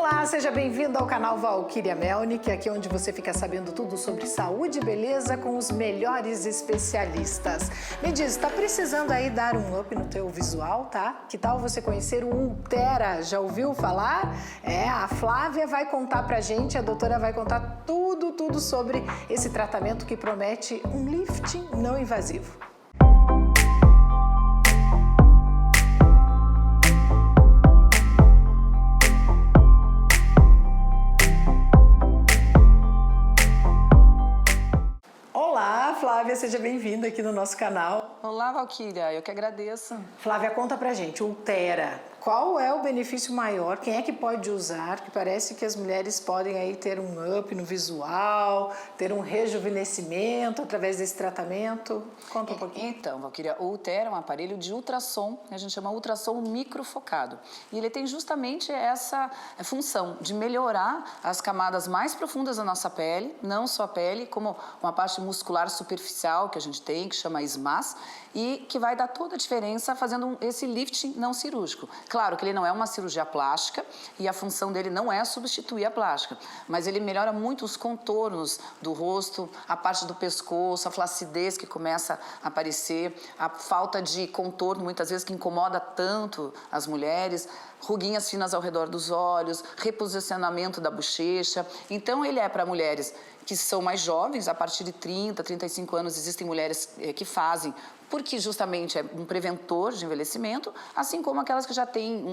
Olá, seja bem-vindo ao canal Valquíria Melnick, aqui onde você fica sabendo tudo sobre saúde e beleza com os melhores especialistas. Me diz, tá precisando aí dar um up no teu visual, tá? Que tal você conhecer o Ulthera? Já ouviu falar? A Flávia vai contar pra gente, a doutora vai contar tudo sobre esse tratamento que promete um lifting não invasivo. Flávia, seja bem-vinda aqui no nosso canal. Olá, Valquíria, eu que agradeço. Flávia, conta pra gente, o Ulthera, qual é o benefício maior? Quem é que pode usar? Que parece que as mulheres podem aí ter um up no visual, ter um rejuvenescimento através desse tratamento. Conta um pouquinho. Então, Valquíria, o Ulthera é um aparelho de ultrassom, a gente chama ultrassom microfocado. E ele tem justamente essa função de melhorar as camadas mais profundas da nossa pele, não só a pele, como uma parte muscular superficial que a gente tem, que chama SMAS, e que vai dar toda a diferença fazendo esse lifting não cirúrgico. Claro que ele não é uma cirurgia plástica e a função dele não é substituir a plástica, mas ele melhora muito os contornos do rosto, a parte do pescoço, a flacidez que começa a aparecer, a falta de contorno muitas vezes que incomoda tanto as mulheres, ruguinhas finas ao redor dos olhos, reposicionamento da bochecha. Então ele é para mulheres que são mais jovens, a partir de 30, 35 anos existem mulheres que fazem, porque justamente é um preventor de envelhecimento, assim como aquelas que já têm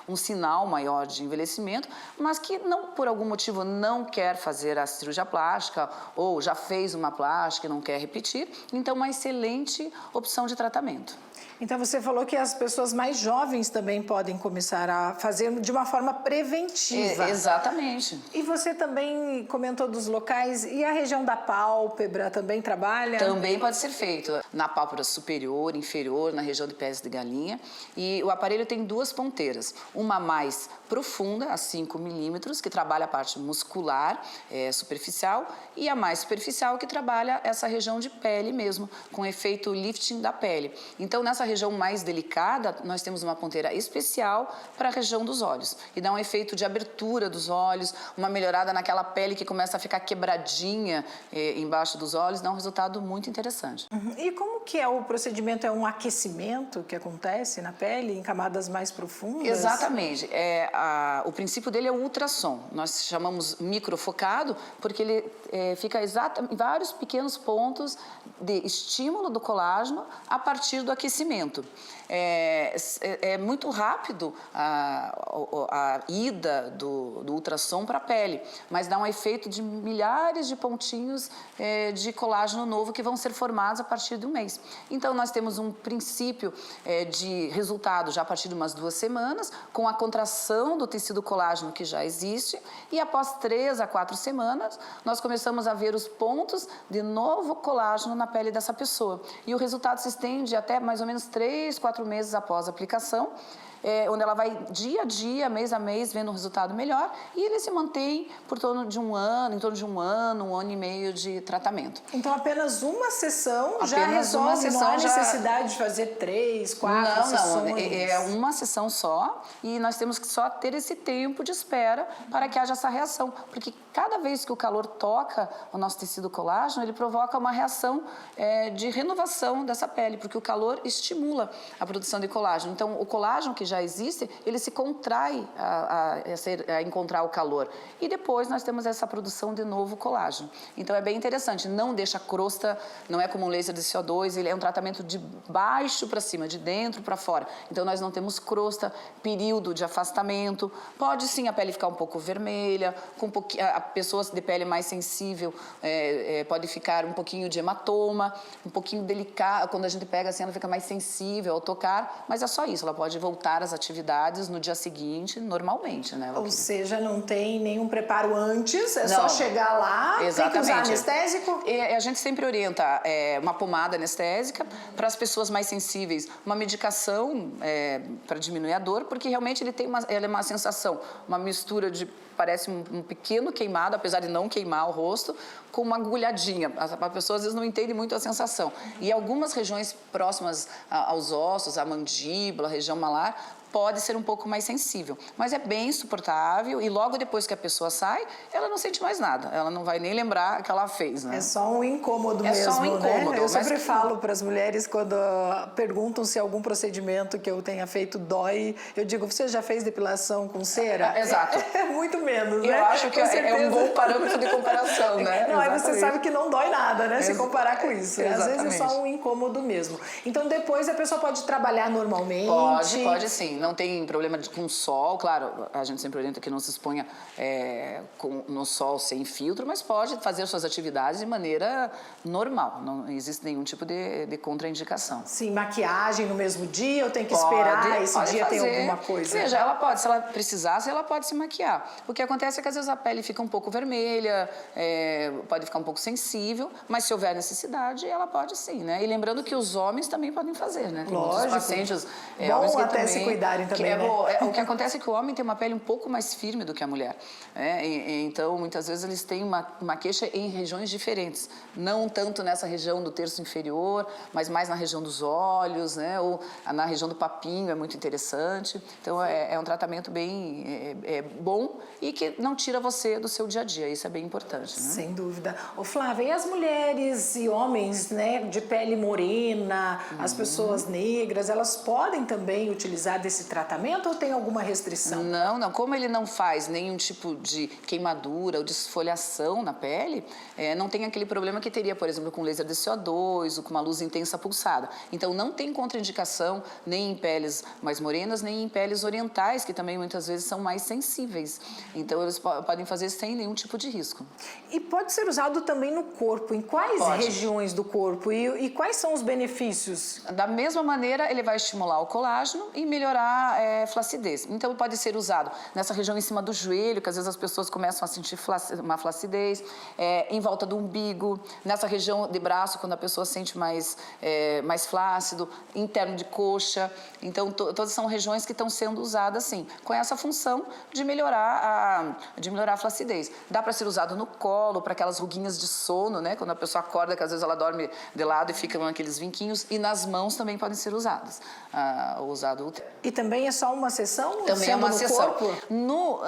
um sinal maior de envelhecimento, mas que não, por algum motivo não quer fazer a cirurgia plástica ou já fez uma plástica e não quer repetir, então uma excelente opção de tratamento. Então você falou que as pessoas mais jovens também podem começar a fazer de uma forma preventiva. Exatamente. E você também comentou dos locais, e a região da pálpebra também trabalha? Também pode ser feito na pálpebra superior, inferior, na região de pés de galinha. E o aparelho tem duas ponteiras, uma mais profunda, a 5 milímetros, que trabalha a parte muscular, superficial, e a mais superficial, que trabalha essa região de pele mesmo, com efeito lifting da pele. Então, nessa região mais delicada, nós temos uma ponteira especial para a região dos olhos. E dá um efeito de abertura dos olhos, uma melhorada naquela pele que começa a ficar quebradinha embaixo dos olhos, dá um resultado muito interessante. E como que é o procedimento? É um aquecimento que acontece na pele, em camadas mais profundas? Exatamente. O princípio dele é o ultrassom. Nós chamamos microfocado porque ele fica em vários pequenos pontos de estímulo do colágeno a partir do aquecimento. É muito rápido a ida do ultrassom para a pele, mas dá um efeito de milhares de pontinhos de colágeno novo que vão ser formados a partir de um mês. Então, nós temos um princípio de resultado já a partir de umas 2 semanas, com a contração do tecido colágeno que já existe, e após 3 a 4 semanas, nós começamos a ver os pontos de novo colágeno na pele dessa pessoa. E o resultado se estende até mais ou menos 3, 4 meses após a aplicação, onde ela vai dia a dia, mês a mês, vendo um resultado melhor, e ele se mantém por torno de um ano, em torno de um ano e meio de tratamento. Então, apenas uma sessão já resolve, não há necessidade de fazer 3, 4 sessões? Não, é uma sessão só, e nós temos que só ter esse tempo de espera para que haja essa reação, porque cada vez que o calor toca o nosso tecido colágeno, ele provoca uma reação de renovação dessa pele, porque o calor estimula a produção de colágeno. Então, o colágeno que já existe, ele se contrai a encontrar o calor. E depois nós temos essa produção de novo colágeno. Então é bem interessante, não deixa crosta, não é como um laser de CO2, ele é um tratamento de baixo para cima, de dentro para fora. Então nós não temos crosta, período de afastamento, pode sim a pele ficar um pouco vermelha, a pessoas de pele mais sensível pode ficar um pouquinho de hematoma, um pouquinho delicado, quando a gente pega assim ela fica mais sensível ao tocar, mas é só isso, ela pode voltar às atividades no dia seguinte, normalmente, né? Ou seja, não tem nenhum preparo antes, só chegar lá, tem que usar anestésico? A gente sempre orienta uma pomada anestésica para as pessoas mais sensíveis, uma medicação para diminuir a dor, porque realmente ela é uma sensação, uma mistura de parece um pequeno queimado, apesar de não queimar o rosto, com uma agulhadinha. A pessoa às vezes não entende muito a sensação. E algumas regiões próximas aos ossos, a mandíbula, a região malar, pode ser um pouco mais sensível. Mas é bem suportável e logo depois que a pessoa sai, ela não sente mais nada. Ela não vai nem lembrar que ela fez, né? É só um incômodo mesmo, só um incômodo, né? Eu sempre mas... falo para as mulheres quando perguntam se algum procedimento que eu tenha feito dói, eu digo, você já fez depilação com cera? Exato. É muito menos, né? Eu acho que é um bom parâmetro de comparação, né? Não, aí você sabe que não dói nada, né? Se comparar com isso. Às vezes é só um incômodo mesmo. Então depois a pessoa pode trabalhar normalmente? Pode sim. Não tem problema com sol, claro, a gente sempre orienta que não se exponha no sol sem filtro, mas pode fazer suas atividades de maneira normal. Não existe nenhum tipo de contraindicação. Sim, maquiagem no mesmo dia ou tem que esperar esse dia ter alguma coisa? Veja, ela pode, se ela precisasse, ela pode se maquiar. O que acontece é que às vezes a pele fica um pouco vermelha, pode ficar um pouco sensível, mas se houver necessidade, ela pode sim, né? E lembrando que os homens também podem fazer, né? Tem muitos pacientes, bom até também, se cuidarem também, né? O que acontece é que o homem tem uma pele um pouco mais firme do que a mulher. Então, muitas vezes eles têm uma queixa em regiões diferentes. Não tanto nessa região do terço inferior, mas mais na região dos olhos, né? Ou na região do papinho, é muito interessante. Então, é um tratamento bem bom e que não tira você do seu dia a dia. Isso é bem importante, né? Sem dúvida. Ô, Flávia, e as mulheres e homens, né, de pele morena, as pessoas negras, elas podem também utilizar desse tratamento ou tem alguma restrição? Não. Como ele não faz nenhum tipo de queimadura ou desfoliação na pele, não tem aquele problema que teria, por exemplo, com laser de CO2 ou com uma luz intensa pulsada. Então, não tem contraindicação nem em peles mais morenas, nem em peles orientais, que também muitas vezes são mais sensíveis. Então, eles podem fazer sem nenhum tipo de risco. E pode ser usado também no corpo? Em quais regiões do corpo? E quais são os benefícios? Da mesma maneira, ele vai estimular o colágeno e melhorar a flacidez. Então, pode ser usado nessa região em cima do joelho, que às vezes as pessoas começam a sentir uma flacidez, em volta do umbigo, nessa região de braço, quando a pessoa sente mais flácido, interno de coxa. Então, todas são regiões que estão sendo usadas, assim, com essa função de melhorar a flacidez. Dá para ser usado no colo, para aquelas ruguinhas de sono, né? Quando a pessoa acorda, que às vezes ela dorme de lado e ficam aqueles vinquinhos. E nas mãos também podem ser usadas. E também é só uma sessão? Também é uma sessão. Corpo?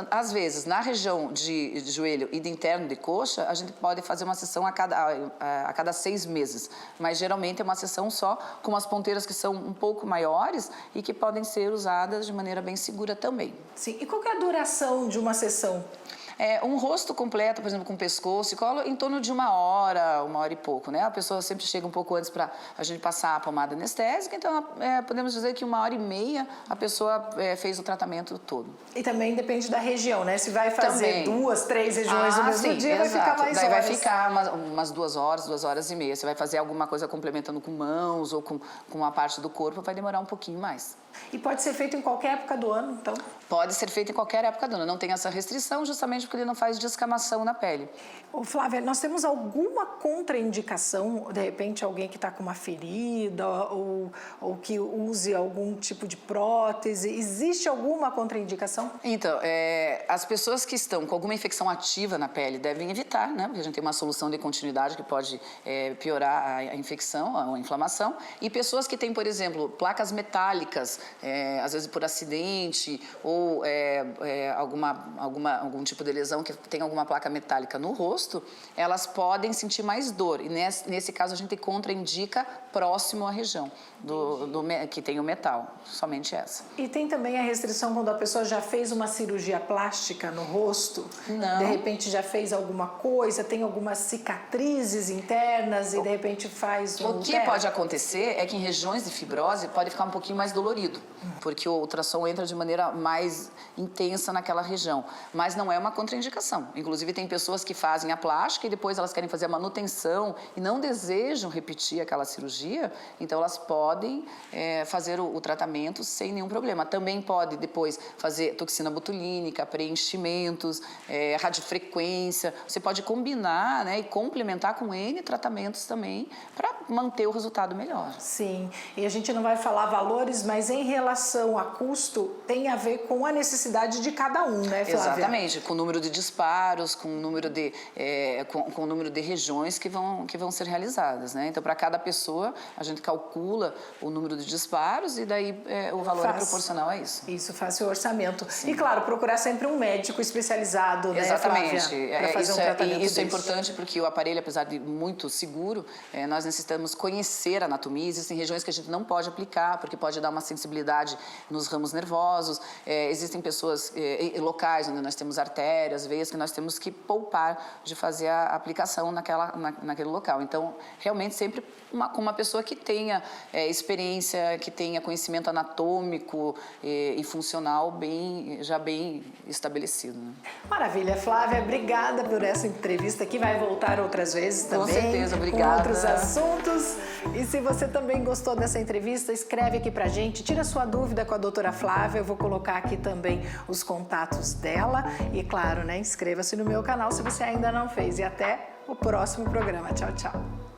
Às vezes, na região de joelho e de interno de coxa, a gente pode fazer uma sessão a cada 6 meses. Mas geralmente é uma sessão só, com as ponteiras que são um pouco maiores e que podem ser usadas de maneira bem segura também. Sim. E qual que é a duração de uma sessão? Um rosto completo, por exemplo, com pescoço e colo, em torno de 1 hora e pouco, né? A pessoa sempre chega um pouco antes para a gente passar a pomada anestésica, então podemos dizer que 1h30 a pessoa fez o tratamento todo. E também depende da região, né? Se vai fazer 2, 3 regiões no mesmo dia, vai ficar mais Daí horas. vai ficar umas 2 horas, 2h30. Você vai fazer alguma coisa complementando com mãos ou com uma parte do corpo, vai demorar um pouquinho mais. E pode ser feito em qualquer época do ano, então? Pode ser feito em qualquer época do ano. Não tem essa restrição, justamente porque ele não faz descamação na pele. Ô, Flávia, nós temos alguma contraindicação, de repente alguém que está com uma ferida ou que use algum tipo de prótese? Existe alguma contraindicação? Então, as pessoas que estão com alguma infecção ativa na pele devem evitar, né? Porque a gente tem uma solução de continuidade que pode piorar a infecção, a inflamação. E pessoas que têm, por exemplo, placas metálicas, às vezes por acidente ou algum tipo de lesão que tem alguma placa metálica no rosto, elas podem sentir mais dor. E nesse caso a gente contraindica próximo à região que tem o metal, somente essa. E tem também a restrição quando a pessoa já fez uma cirurgia plástica no rosto? Não. De repente já fez alguma coisa, tem algumas cicatrizes internas e de repente faz O que pode acontecer é que em regiões de fibrose pode ficar um pouquinho mais dolorido, porque o ultrassom entra de maneira mais intensa naquela região, mas não é uma contraindicação. Inclusive tem pessoas que fazem a plástica e depois elas querem fazer a manutenção e não desejam repetir aquela cirurgia, então elas podem fazer o tratamento sem nenhum problema. Também pode depois fazer toxina botulínica, preenchimentos, radiofrequência. Você pode combinar, né, e complementar com N tratamentos também para manter o resultado melhor. Sim, e a gente não vai falar valores, mas em relação a custo, tem a ver com a necessidade de cada um, né, Flávia? Exatamente, com o número de disparos, com o número de, com o número de regiões que vão ser realizadas, né? Então, para cada pessoa, a gente calcula o número de disparos e daí o valor é proporcional a isso. Isso, faz o orçamento. Sim. E, claro, procurar sempre um médico especializado, né, exatamente. Flávia, para fazer um tratamento isso é importante porque o aparelho, apesar de muito seguro, nós necessitamos conhecer a anatomia. Existem regiões que a gente não pode aplicar porque pode dar uma sensibilidade nos ramos nervosos. Existem pessoas, locais onde nós temos artérias, veias, que nós temos que poupar de fazer a aplicação naquele local. Então, realmente, sempre com uma pessoa que tenha experiência, que tenha conhecimento anatômico e funcional já bem estabelecido. Né? Maravilha, Flávia, obrigada por essa entrevista que vai voltar outras vezes também. Com certeza, obrigada. Com outros assuntos. E se você também gostou dessa entrevista, escreve aqui pra gente, tira sua dúvida com a doutora Flávia, eu vou colocar aqui também os contatos dela. E claro, né, inscreva-se no meu canal se você ainda não fez. E até o próximo programa. Tchau, tchau.